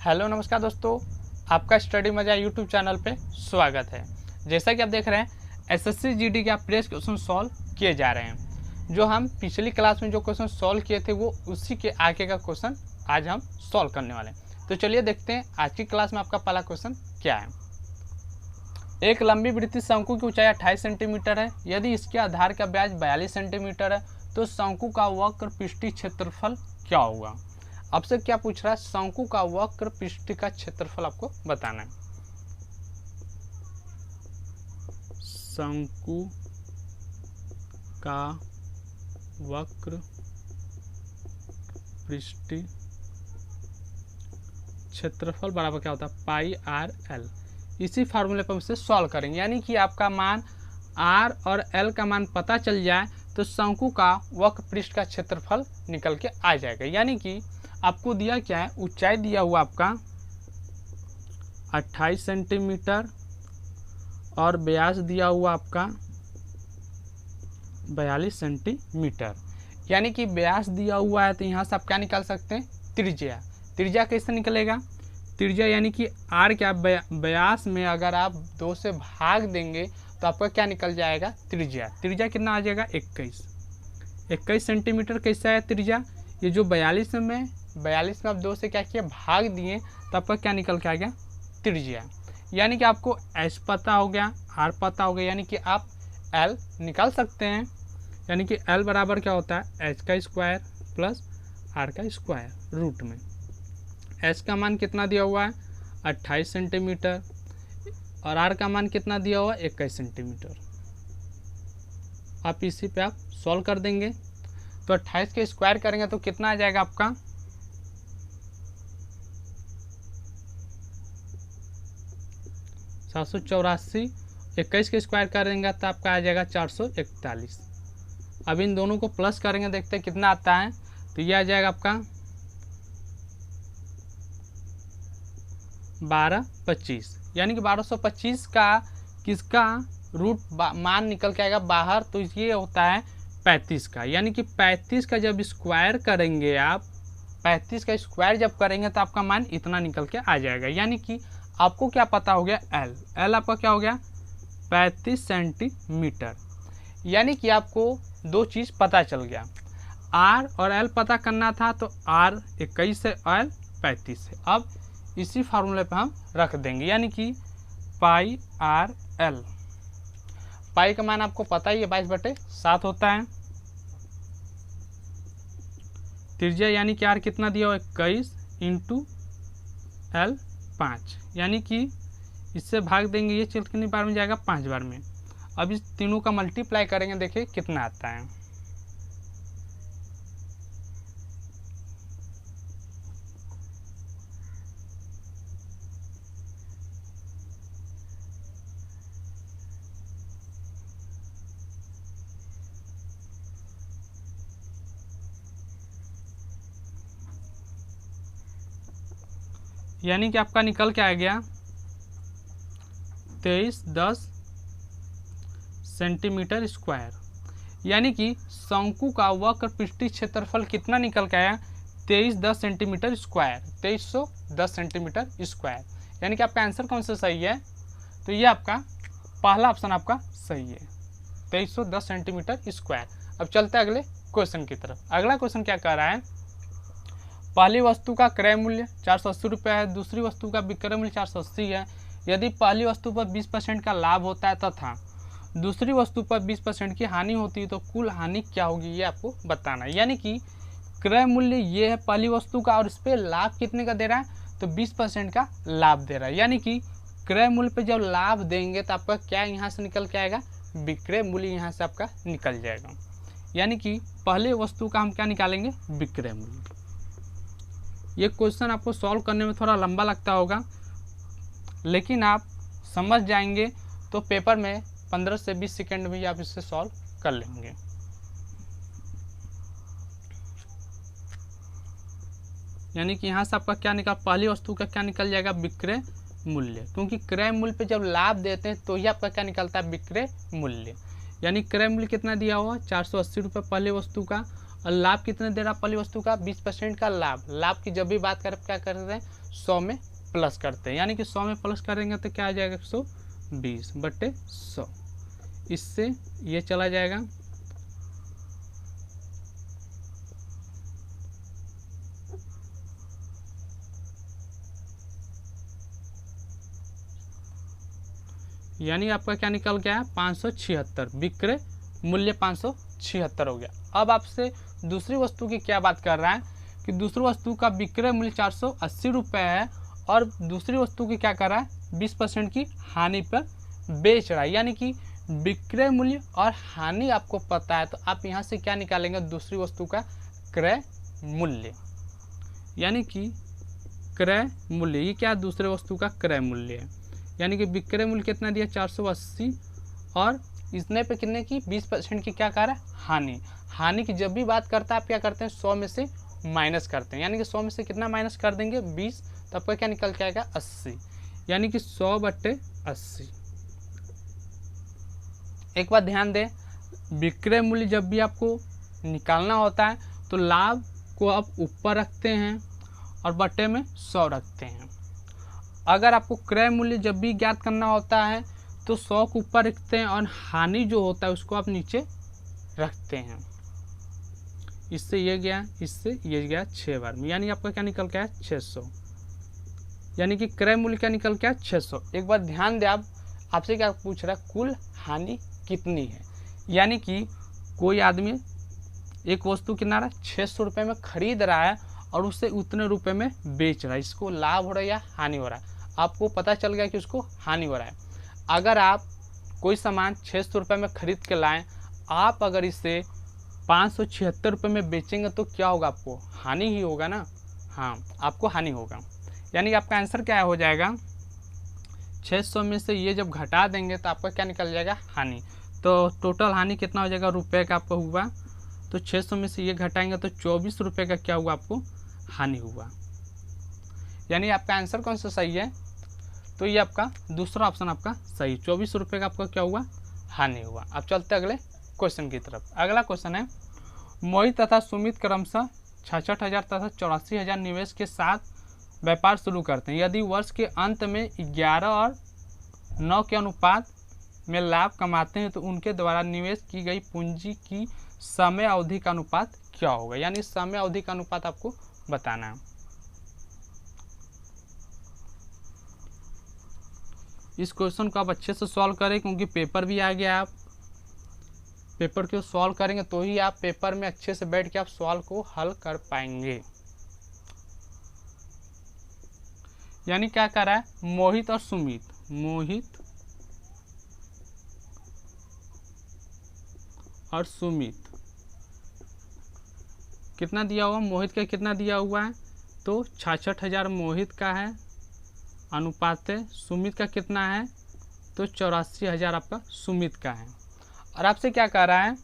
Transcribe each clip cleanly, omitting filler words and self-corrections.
Hello नमस्कार दोस्तों, आपका स्टडी मजा यूट्यूब चैनल पे स्वागत है। जैसा कि आप देख रहे हैं एसएससी जीडी के प्रेस क्वेश्चन सॉल्व किए जा रहे हैं। जो हम पिछली क्लास में जो क्वेश्चन सॉल्व किए थे वो उसी के आगे का क्वेश्चन आज हम सॉल्व करने वाले हैं। तो चलिए देखते हैं आज की क्लास में आपका पहला क्वेश्चन क्या है। एक लंबी वृत्तीय शंकु की ऊंचाई 28 सेंटीमीटर है। यदि इसके आधार का व्यास 42 सेंटीमीटर है तो शंकु का वक्र पृष्ठीय क्षेत्रफल क्या होगा। आपसे क्या पूछ रहा है, शंकु का वक्र पृष्ठ का क्षेत्रफल आपको बताना है। शंकु का वक्र पृष्ठीय क्षेत्रफल बराबर क्या होता है, पाई आर एल। इसी फार्मूले पर हम इसे सॉल्व करेंगे, यानी कि आपका मान आर और एल का मान पता चल जाए तो शंकु का वक्र पृष्ठ का क्षेत्रफल निकल के आ जाएगा। यानी कि आपको दिया क्या है, ऊंचाई दिया हुआ आपका 28 सेंटीमीटर और व्यास दिया हुआ आपका 42 सेंटीमीटर। यानी कि व्यास दिया हुआ है तो यहाँ से आप क्या निकाल सकते हैं, त्रिज्या। त्रिज्या कैसे निकलेगा, त्रिज्या यानी कि आर क्या, व्यास में अगर आप 2 से भाग देंगे तो आपका क्या निकल जाएगा, त्रिज्या। त्रिज्या कितना आ जाएगा, 21 सेंटीमीटर। कैसा है त्रिज्या, ये जो 42 में आप 2 से क्या किया, भाग दिए तो आपका क्या निकल के आ गया, त्रिज्या। यानी कि आपको एच पता हो गया, आर पता हो गया, यानी कि आप एल निकाल सकते हैं। यानी कि एल बराबर क्या होता है, एच का स्क्वायर प्लस आर का स्क्वायर रूट में। एच का मान कितना दिया हुआ है, 28 सेंटीमीटर और आर का मान कितना दिया हुआ है, 21 सेंटीमीटर। आप इसी पे आप सॉल्व कर देंगे तो 28 के स्क्वायर करेंगे तो कितना आ जाएगा आपका, 784। 21 के स्क्वायर करेंगे तो आपका आ जाएगा 441। अब इन दोनों को प्लस करेंगे, देखते हैं कितना आता है। तो ये आ जाएगा आपका 1225। यानी कि 1225 का किसका रूट मान निकल के आएगा बाहर, तो ये होता है 35 का। यानी कि 35 का जब स्क्वायर करेंगे आप, 35 का स्क्वायर जब करेंगे तो आपका मान इतना निकल के आ जाएगा। यानी कि आपको क्या पता हो गया, एल। एल आपका क्या हो गया, 35 सेंटीमीटर। यानी कि आपको 2 चीज़ पता चल गया, आर और एल पता करना था तो आर 21 है, एल 35 है। अब इसी फार्मूले पे हम रख देंगे, यानी कि पाई आर एल। पाई का मान आपको पता ही है 22/7 होता है। त्रिज्या यानी कि आर कितना दिया हो, 21 इंटू एल 5। यानी कि इससे भाग देंगे, ये कितनी बार में जाएगा, 5 बार में। अब इस तीनों का मल्टीप्लाई करेंगे, देखिए कितना आता है। यानी कि आपका निकल के आ गया 2310 सेंटीमीटर स्क्वायर। यानी कि शंकु का वक्र पृष्ठीय क्षेत्रफल कितना निकल के आया, 2310 सेंटीमीटर स्क्वायर, 2310 सेंटीमीटर स्क्वायर। यानी कि आपका आंसर कौन सा सही है, तो ये आपका पहला ऑप्शन आपका सही है, 2310 सेंटीमीटर स्क्वायर। अब चलते हैं अगले क्वेश्चन की तरफ। अगला क्वेश्चन क्या कह रहा है, पहली वस्तु का क्रय मूल्य 480 रुपये है, दूसरी वस्तु का विक्रय मूल्य 480 है। यदि पहली वस्तु पर 20% का लाभ होता है तथा दूसरी वस्तु पर 20% की हानि होती है तो कुल हानि क्या होगी, ये आपको बताना है। यानी कि क्रय मूल्य ये है पहली वस्तु का और इस पर लाभ कितने का दे रहा है, तो 20% का लाभ दे रहा है। यानी कि क्रय मूल्य पर जब लाभ देंगे तो आपका क्या यहाँ से निकल के आएगा, विक्रय मूल्य यहाँ से आपका निकल जाएगा। यानी कि पहले वस्तु का हम क्या निकालेंगे, विक्रय मूल्य। ये क्वेश्चन आपको सॉल्व करने में थोड़ा लंबा लगता होगा, लेकिन आप समझ जाएंगे तो पेपर में 15 से 20 सेकंड में आप इससे सॉल्व कर लेंगे। यानी कि यहाँ से आपका क्या निकल, पहली वस्तु का क्या निकल जाएगा, विक्रय मूल्य। क्योंकि क्रय मूल्य पे जब लाभ देते हैं तो ही आपका क्या निकलता है, विक्रय मूल्य। यानी क्रय मूल्य कितना दिया हुआ, 480 रुपये पहले वस्तु का और लाभ कितने दे रहा पहली वस्तु का 20% का लाभ। लाभ की जब भी बात करें क्या करते हैं 100 में प्लस करते हैं, यानी कि 100 में प्लस करेंगे तो क्या आ जाएगा 120/100। इससे ये चला जाएगा, यानी आपका क्या निकल गया है 576, विक्रय मूल्य 576 हो गया। अब आपसे दूसरी वस्तु की क्या बात कर रहा है कि दूसरी वस्तु का विक्रय मूल्य 480 रुपये है और दूसरी वस्तु की क्या कर रहा है 20% की हानि पर बेच रहा है, यानी कि विक्रय मूल्य और हानि आपको पता है तो आप यहाँ से क्या निकालेंगे दूसरी वस्तु का क्रय मूल्य, यानी कि क्रय मूल्य, ये क्या दूसरे वस्तु का क्रय मूल्य है, यानी कि विक्रय मूल्य कितना दिया 480 और इतने पे कितने की 20% की क्या कर रहा है हानि। हानि की जब भी बात करता है आप क्या करते हैं 100 में से माइनस करते हैं, यानी कि 100 में से कितना माइनस कर देंगे 20, तो आपका क्या निकल के आएगा 80, यानी कि 100/80। एक बात ध्यान दें, विक्रय मूल्य जब भी आपको निकालना होता है तो लाभ को आप ऊपर रखते हैं और बट्टे में 100 रखते हैं। अगर आपको क्रय मूल्य जब भी ज्ञात करना होता है तो 100 को ऊपर रखते हैं और हानि जो होता है उसको आप नीचे रखते हैं। इससे ये गया, इससे ये गया 6 बार में, यानी आपका क्या निकल गया 600, यानी कि क्रय मूल्य क्या निकल गया 600। एक बार ध्यान दें, आप आपसे क्या पूछ रहा है कुल हानि कितनी है, यानी कि कोई आदमी एक वस्तु कितना 600 रुपये में खरीद रहा है और उससे उतने रुपए में बेच रहा है, इसको लाभ हो रहा है या हानि हो रहा है, आपको पता चल गया कि उसको हानि हो रहा है। अगर आप कोई सामान 600 रुपये में खरीद के लाएं, आप अगर इसे 576 रुपये में बेचेंगे तो क्या होगा, आपको हानि ही होगा ना। हाँ, आपको हानि होगा, यानी आपका आंसर क्या हो जाएगा 600 में से ये जब घटा देंगे तो आपका क्या निकल जाएगा हानि। तो टोटल हानि कितना हो जाएगा रुपये का आपका हुआ, तो 600 में से ये घटाएंगे तो 24 रुपये का क्या हुआ आपको हानि हुआ, यानी आपका आंसर कौन सा सही है, तो ये आपका दूसरा ऑप्शन आपका सही, 24 रुपये का आपका क्या हुआ हानि हुआ। अब चलते अगले क्वेश्चन की तरफ। अगला क्वेश्चन है मोहित तथा सुमित क्रमशः 66,000 तथा 84,000 निवेश के साथ व्यापार शुरू करते हैं। यदि वर्ष के अंत में 11 और 9 के अनुपात में लाभ कमाते हैं तो उनके द्वारा निवेश की गई पूंजी की समय अवधि का अनुपात क्या होगा, यानी समय अवधि का अनुपात आपको बताना है। इस क्वेश्चन को आप अच्छे से सॉल्व करें क्योंकि पेपर भी आ गया, आप पेपर को सॉल्व करेंगे तो ही आप पेपर में अच्छे से बैठ के आप सवाल को हल कर पाएंगे। यानी क्या कर रहा है मोहित और सुमित, मोहित और सुमित कितना दिया हुआ, मोहित का कितना दिया हुआ है तो 66,000 मोहित का है, अनुपात सुमित का कितना है तो 84,000 आपका सुमित का है। और आपसे क्या कह रहा है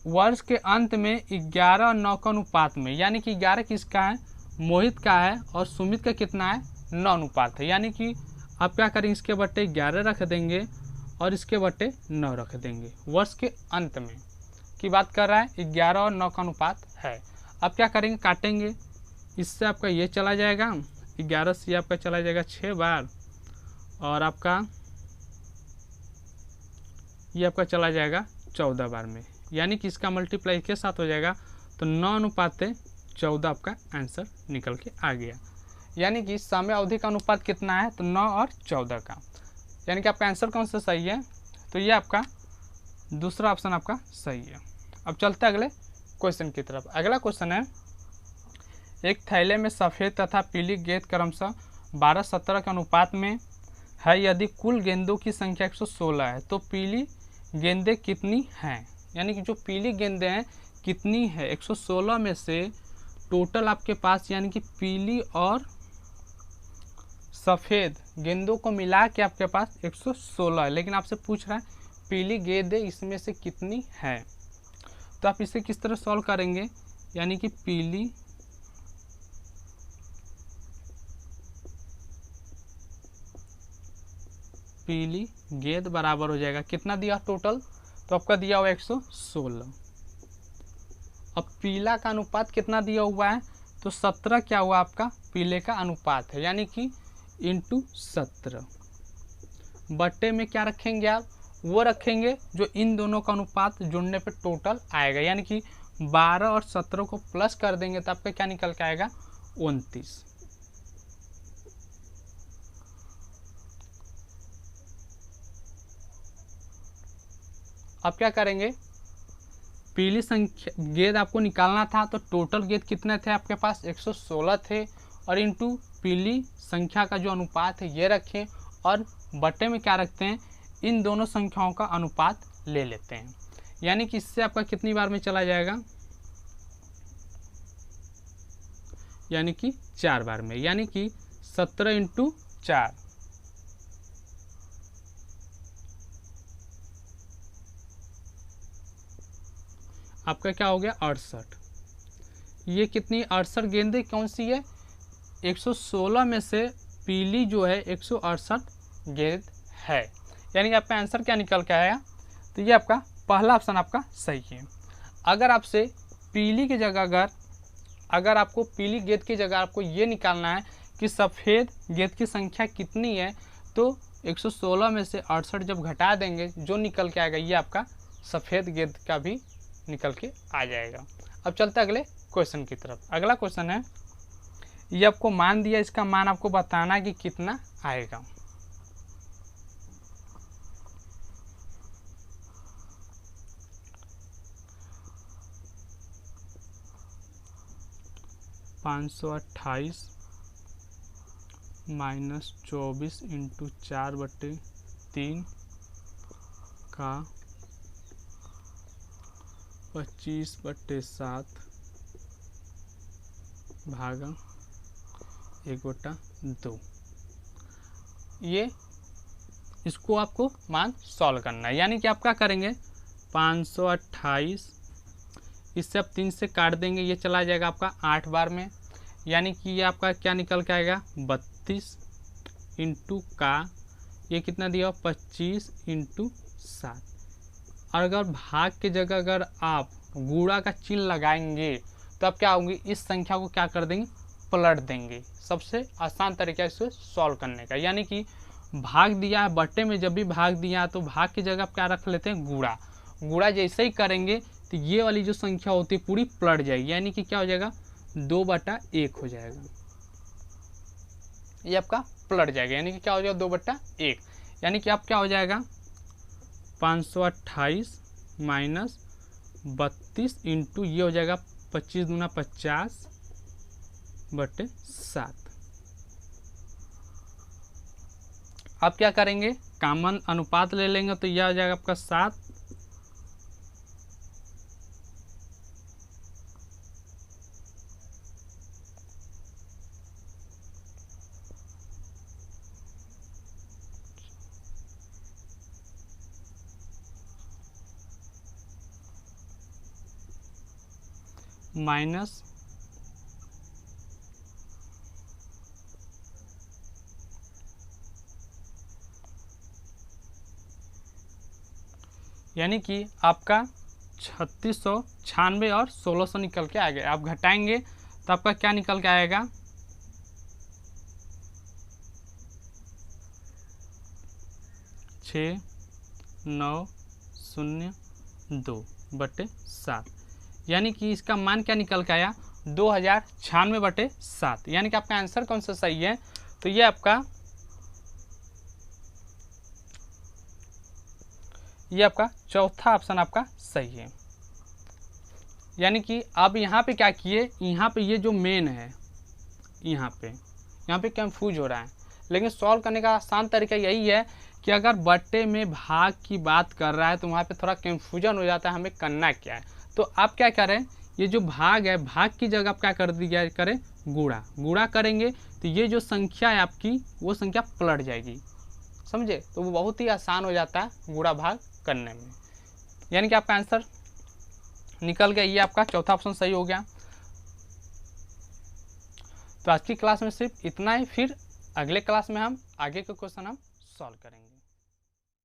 वर्ष के अंत में 11 और 9 का अनुपात में, यानी कि 11 किसका है मोहित का है और सुमित का कितना है 9 अनुपात है, यानी कि आप क्या करेंगे इसके बट्टे 11 रख देंगे और इसके बट्टे 9 रख देंगे। वर्ष के अंत में की बात कर रहा है 11 और 9 का अनुपात है। अब क्या करेंगे काटेंगे, इससे आपका ये चला जाएगा 11 से आपका चला जाएगा 6 बार और आपका ये आपका चला जाएगा 14 बार में, यानी कि इसका मल्टीप्लाई के साथ हो जाएगा तो 9 अनुपात 14 आपका आंसर निकल के आ गया। यानी कि समय अवधि का अनुपात कितना है तो 9 और 14 का, यानी कि आपका आंसर कौन सा सही है तो ये आपका दूसरा ऑप्शन आपका सही है। अब चलते हैं अगले क्वेश्चन की तरफ। अगला क्वेश्चन है एक थैले में सफ़ेद तथा पीली गेंद क्रमशः 12-17 के अनुपात में है। यदि कुल गेंदों की संख्या 116 है तो पीली गेंदें कितनी हैं, यानी कि जो पीली गेंदें हैं कितनी है 116 में से टोटल आपके पास, यानी कि पीली और सफ़ेद गेंदों को मिला के आपके पास 116 है, लेकिन आपसे पूछ रहा है पीली गेंदें इसमें से कितनी है। तो आप इसे किस तरह सॉल्व करेंगे, यानी कि पीली गेंद बराबर हो जाएगा कितना दिया टोटल तो आपका दिया हुआ 116 अब पीला का अनुपात कितना दिया हुआ है, तो 17 क्या हुआ आपका पीले का अनुपात है, यानी कि इंटू 17 बट्टे में क्या रखेंगे आप, वो रखेंगे जो इन दोनों का अनुपात जुड़ने पे टोटल आएगा, यानी कि 12 और 17 को प्लस कर देंगे तो आपका क्या निकल के आएगा 29। अब क्या करेंगे, पीली संख्या गेंद आपको निकालना था तो टोटल गेंद कितने थे आपके पास 116 थे, और इंटू पीली संख्या का जो अनुपात है ये रखें, और बट्टे में क्या रखते हैं, इन दोनों संख्याओं का अनुपात ले लेते हैं, यानी कि इससे आपका कितनी बार में चला जाएगा, यानी कि 4 बार में, यानी कि 17 इंटू 4 आपका क्या हो गया 68। ये कितनी 68 गेंदें कौन सी है, 116 में से पीली जो है 168 गेंद है, यानी कि आपका आंसर क्या निकल के आया, तो ये आपका पहला ऑप्शन आपका सही है। अगर आपसे पीली की जगह अगर आपको पीली गेंद की जगह आपको ये निकालना है कि सफ़ेद गेंद की संख्या कितनी है, तो 116 में से 68 जब घटा देंगे जो निकल के आएगा ये आपका सफ़ेद गेंद का भी निकल के आ जाएगा। अब चलते अगले क्वेश्चन की तरफ। अगला क्वेश्चन है, ये आपको मान दिया, इसका मान आपको बताना कि कितना आएगा। -528 -24 इंटू 4/3 का 25/7 भागा 1/2। ये इसको आपको मान सॉल्व करना है, यानी कि आप क्या करेंगे 528 इससे आप 3 से काट देंगे, ये चला जाएगा आपका 8 बार में, यानी कि ये आपका क्या निकल के आएगा 32 इंटू का ये कितना दिया 25 इंटू 7। और अगर भाग की जगह अगर आप गुणा का चिन्ह लगाएंगे तो आप क्या होंगे, इस संख्या को क्या कर देंगे पलट देंगे। सबसे आसान तरीका है इसे सॉल्व करने का, यानी कि भाग दिया है बट्टे में, जब भी भाग दिया है तो भाग की जगह आप क्या रख लेते हैं गुणा। गुणा जैसे ही करेंगे तो ये वाली जो संख्या होती है पूरी पलट जाएगी, यानी कि क्या हो जाएगा 2/1 हो जाएगा, ये आपका पलट जाएगा, यानी कि क्या हो जाएगा 2/1, यानी कि आप क्या हो जाएगा 528 -32 इंटू ये हो जाएगा 25 दूना 50/7। आप क्या करेंगे कॉमन अनुपात ले लेंगे तो यह हो जाएगा आपका 7 माइनस यानी कि आपका 3696 और 1600 निकल के आ गया। आप घटाएंगे तो आपका क्या निकल के आएगा 6902/7, यानी कि इसका मान क्या निकल के आया 2096/7, यानी कि आपका आंसर कौन सा सही है, तो ये आपका चौथा ऑप्शन आपका सही है। यानी कि आप यहाँ पे क्या किए, यहाँ पे ये जो मेन है यहाँ पे कंफ्यूज हो रहा है, लेकिन सॉल्व करने का आसान तरीका यही है कि अगर बट्टे में भाग की बात कर रहा है तो वहाँ पे थोड़ा कंफ्यूजन हो जाता है हमें करना क्या है। तो आप क्या करें, ये जो भाग है भाग की जगह आप क्या कर दिया करें गुणा करेंगे तो ये जो संख्या है आपकी वो संख्या पलट जाएगी, समझे। तो वो बहुत ही आसान हो जाता है गुणा भाग करने में, यानी कि आपका आंसर निकल गया, ये आपका चौथा ऑप्शन सही हो गया। तो आज की क्लास में सिर्फ इतना ही, फिर अगले क्लास में हम आगे के क्वेश्चन हम सॉल्व करेंगे।